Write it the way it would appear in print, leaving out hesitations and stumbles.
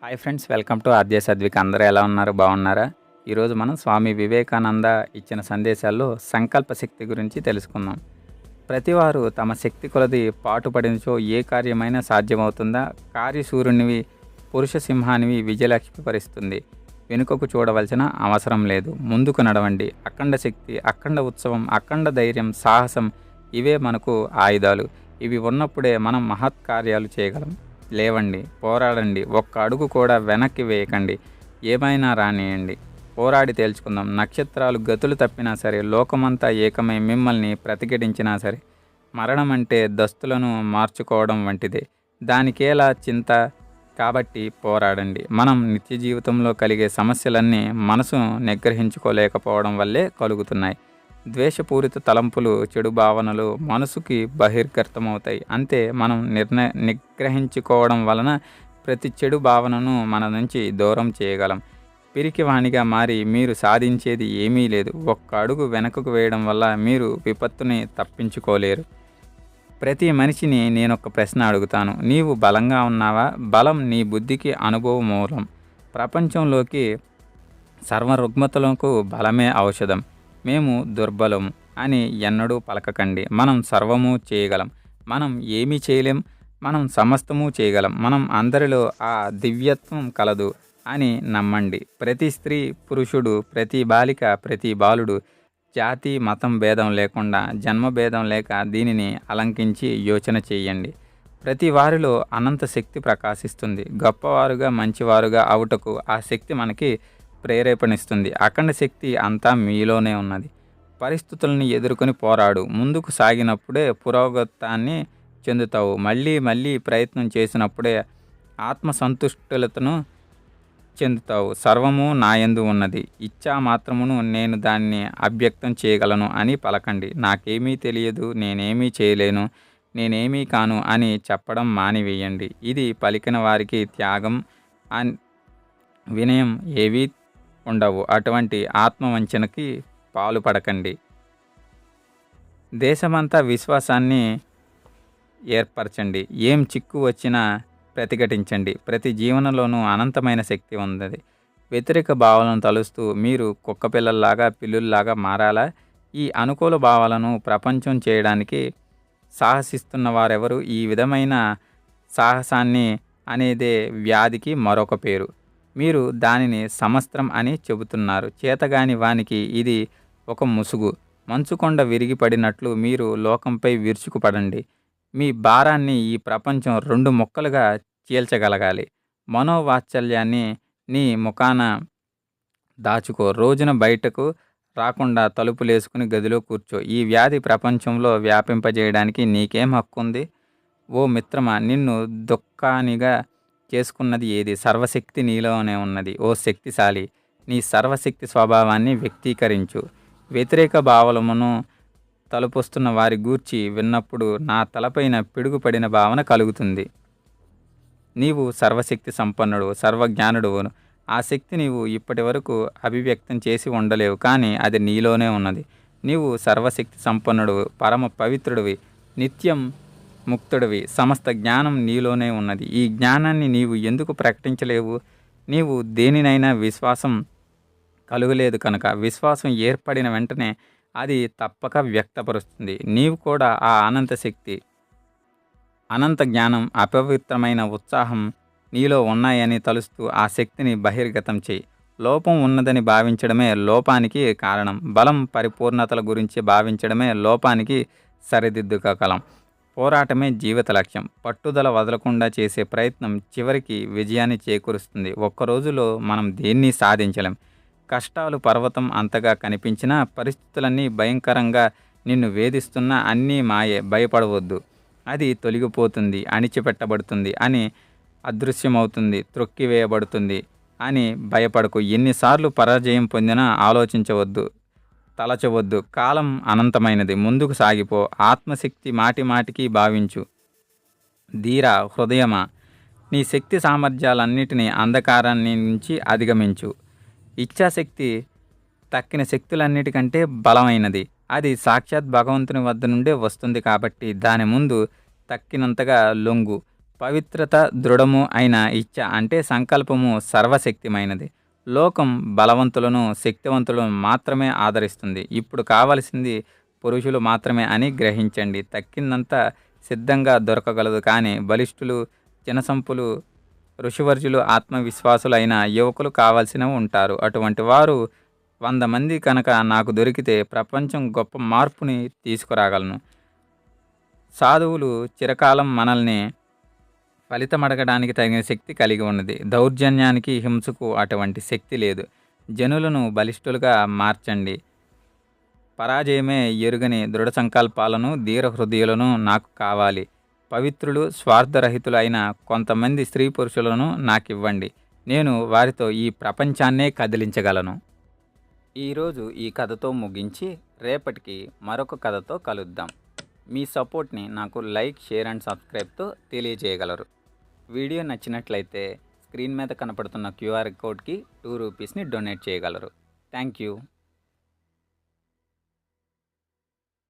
Hi friends, welcome to RJ Sadvik. అందరూ ఎలా ఉన్నారు? బాగున్నారా? ఈరోజు మనం స్వామి వివేకానంద ఇచ్చిన సందేశాల్లో సంకల్ప శక్తి గురించి తెలుసుకుందాం. ప్రతివారు తమ శక్తి కొలది పాటుపడినచో ఏ కార్యమైనా సాధ్యమవుతుందా? కార్యశూరునివి, పురుష సింహానివి విజయలక్ష్మి పరిస్తుంది. వెనుకకు చూడవలసిన అవసరం లేదు, ముందుకు నడవండి. అఖండ శక్తి, అఖండ ఉత్సవం, అఖండ ధైర్యం, సాహసం ఇవే మనకు ఆయుధాలు. ఇవి ఉన్నప్పుడే మనం మహత్కార్యాలు చేయగలం. లేవండి, పోరాడండి, ఒక్క అడుగు కూడా వెనక్కి వేయకండి. ఏమైనా రానియండి, పోరాడి తేల్చుకుందాం. నక్షత్రాలు గతులు తప్పినా సరే, లోకమంతా ఏకమై మిమ్మల్ని ప్రతిఘటించినా సరే, మరణం అంటే దస్తులను మార్చుకోవడం వంటిదే. దానికేలా చింత? కాబట్టి పోరాడండి. మనం నిత్య జీవితంలో కలిగే సమస్యలన్నీ మనసు నిగ్రహించుకోలేకపోవడం వల్లే కలుగుతున్నాయి. ద్వేషపూరిత తలంపులు, చెడు భావనలు మనసుకి బహిర్గతమవుతాయి. అంతే, మనం నిగ్రహించుకోవడం వలన ప్రతి చెడు భావనను మన నుంచి దూరం చేయగలం. పిరికివాణిగా మారి మీరు సాధించేది ఏమీ లేదు. ఒక్క అడుగు వెనకకు వేయడం వల్ల మీరు విపత్తుని తప్పించుకోలేరు. ప్రతి మనిషిని నేనొక ప్రశ్న అడుగుతాను. నీవు బలంగా ఉన్నావా? బలం నీ బుద్ధికి అనుభవ మూలం. ప్రపంచంలోకి సర్వరుగ్మతలకు బలమే ఔషధం. మేము దుర్బలం అని ఎన్నడూ పలకకండి. మనం సర్వము చేయగలం. మనం ఏమీ చేయలేం, మనం సమస్తము చేయగలం. మనం అందరిలో ఆ దివ్యత్వం కలదు అని నమ్మండి. ప్రతి స్త్రీ, పురుషుడు, ప్రతి బాలిక, ప్రతి బాలుడు జాతి మతం భేదం లేకుండా, జన్మభేదం లేక దీనిని అలంకించి యోచన చేయండి. ప్రతి వారిలో అనంత శక్తి ప్రకాశిస్తుంది. గొప్పవారుగా, మంచివారుగా అవుటకు ఆ శక్తి మనకి ప్రేరేపణిస్తుంది. అఖండ శక్తి అంతా మీలోనే ఉన్నది. పరిస్థితులను ఎదుర్కొని పోరాడు. ముందుకు సాగినప్పుడే పురోగతాన్ని చెందుతావు. మళ్ళీ మళ్ళీ ప్రయత్నం చేసినప్పుడే ఆత్మసంతుష్టతను చెందుతావు. సర్వము నాయందు ఉన్నది. ఇచ్చా మాత్రమును నేను దాన్ని అభ్యక్తం చేయగలను అని పలకండి. నాకేమీ తెలియదు, నేనేమీ చేయలేను, నేనేమీ కాను అని చెప్పడం మానివేయండి. ఇది పలికిన వారికి త్యాగం, వినయం ఏవీ ఉండవు. అటువంటి ఆత్మవంచనకి పాలుపడకండి. దేశమంతా విశ్వాసాన్ని ఏర్పరచండి. ఏం చిక్కు వచ్చినా ప్రతిఘటించండి. ప్రతి జీవనంలోనూ అనంతమైన శక్తి ఉంది. వ్యతిరేక భావాలను తలుస్తూ మీరు కుక్కపిల్లల్లాగా, పిల్లుల్లాగా మారాలా? ఈ అనుకూల భావాలను ప్రపంచం చేయడానికి సాహసిస్తున్న వారెవరు? ఈ విధమైన సాహసాన్ని అనేదే వ్యాధికి మరొక పేరు. మీరు దానిని సమస్త్రం అని చెబుతున్నారు. చేతగాని వానికి ఇది ఒక ముసుగు. మంచుకొండ విరిగిపడినట్లు మీరు లోకంపై విరుచుకుపడండి. మీ భారాన్ని ఈ ప్రపంచం 2 ముక్కలుగా చీల్చగలగాలి. మనోవాత్సల్యాన్ని నీ ముఖాన దాచుకో. రోజున బయటకు రాకుండా తలుపులేసుకుని గదిలో కూర్చో. ఈ వ్యాధి ప్రపంచంలో వ్యాపింపజేయడానికి నీకేం హక్కుంది? ఓ మిత్రమా, నిన్ను దుఃఖానిగా చేసుకున్నది ఏది? సర్వశక్తి నీలోనే ఉన్నది. ఓ శక్తిశాలి, నీ సర్వశక్తి స్వభావాన్ని వ్యక్తీకరించు. వ్యతిరేక భావమును తలుపొస్తున్న వారి గూర్చి విన్నప్పుడు నా తలపైన పిడుగుపడిన భావన కలుగుతుంది. నీవు సర్వశక్తి సంపన్నుడు, సర్వజ్ఞానుడువు. ఆ శక్తి నీవు ఇప్పటి వరకు అభివ్యక్తం చేసి ఉండలేవు, కానీ అది నీలోనే ఉన్నది. నీవు సర్వశక్తి సంపన్నుడువు, పరమ పవిత్రుడివి, నిత్యం ముక్తుడివి. సమస్త జ్ఞానం నీలోనే ఉన్నది. ఈ జ్ఞానాన్ని నీవు ఎందుకు ప్రకటించలేవు? నీవు దేనినైనా విశ్వాసం కలుగలేదు కనుక. విశ్వాసం ఏర్పడిన వెంటనే అది తప్పక వ్యక్తపరుస్తుంది. నీవు కూడా ఆ అనంత శక్తి, అనంత జ్ఞానం, అపవిత్రమైన ఉత్సాహం నీలో ఉన్నాయని తలుస్తూ ఆ శక్తిని బహిర్గతం చేయి. లోపం ఉన్నదని భావించడమే లోపానికి కారణం. బలం, పరిపూర్ణతల గురించి భావించడమే లోపానికి సరిదిద్దుకోగలం. పోరాటమే జీవిత లక్ష్యం. పట్టుదల వదలకుండా చేసే ప్రయత్నం చివరికి విజయాన్ని చేకూరుస్తుంది. ఒక్కరోజులో మనం దేన్ని సాధించలేం. కష్టాలు పర్వతం అంతగా కనిపించినా, పరిస్థితులన్నీ భయంకరంగా నిన్ను వేధిస్తున్నా అన్నీ మాయే. భయపడవద్దు. అది తొలగిపోతుంది, అణిచిపెట్టబడుతుంది అని, అదృశ్యమవుతుంది, త్రొక్కివేయబడుతుంది అని భయపడకు. ఎన్నిసార్లు పరాజయం పొందినా ఆలోచించవద్దు, తలచవద్దు. కాలం అనంతమైనది. ముందుకు సాగిపో. ఆత్మశక్తి మాటి మాటికి భావించు. ధీరా హృదయమా, నీ శక్తి సామర్థ్యాలన్నిటినీ అంధకారాన్ని నుంచి అధిగమించు. ఇచ్ఛాశక్తి తక్కిన శక్తులన్నిటికంటే బలమైనది. అది సాక్షాత్ భగవంతుని వద్ద నుండే వస్తుంది కాబట్టి దాని ముందు తక్కినంతగా లొంగు. పవిత్రత దృఢము అయిన ఇచ్చ అంటే సంకల్పము సర్వశక్తిమైనది. లోకం బలవంతులను, శక్తివంతులను మాత్రమే ఆదరిస్తుంది. ఇప్పుడు కావలసింది పురుషులు మాత్రమే అని గ్రహించండి. తక్కిందంతా సిద్ధంగా దొరకగలదు. కానీ బలిష్ఠులు, చినసంపులు, ఋషివర్యులు, ఆత్మవిశ్వాసులైన యువకులు కావాల్సినవి ఉంటారు. అటువంటి వారు 100 మంది కనుక నాకు దొరికితే ప్రపంచం గొప్ప మార్పుని తీసుకురాగలను. సాధువులు చిరకాలం మనల్ని ఫలితమడగడానికి తగిన శక్తి కలిగి ఉన్నది. దౌర్జన్యానికి, హింసకు అటువంటి శక్తి లేదు. జనులను బలిష్ఠులుగా మార్చండి. పరాజయమే ఎరుగని దృఢ సంకల్పాలను, ధీర హృదయులను నాకు కావాలి. పవిత్రులు, స్వార్థరహితులు అయిన కొంతమంది స్త్రీ పురుషులను నాకివ్వండి. నేను వారితో ఈ ప్రపంచాన్నే కదిలించగలను. ఈరోజు ఈ కథతో ముగించి రేపటికి మరొక కథతో కలుద్దాం. మీ సపోర్ట్ని నాకు లైక్, షేర్ అండ్ సబ్స్క్రైబ్తో తెలియజేయగలరు. వీడియో నచ్చినట్లయితే స్క్రీన్ మీద కనపడుతున్న క్యూఆర్ కోడ్కి 2 రూపీస్ని డొనేట్ చేయగలరు. Thank you.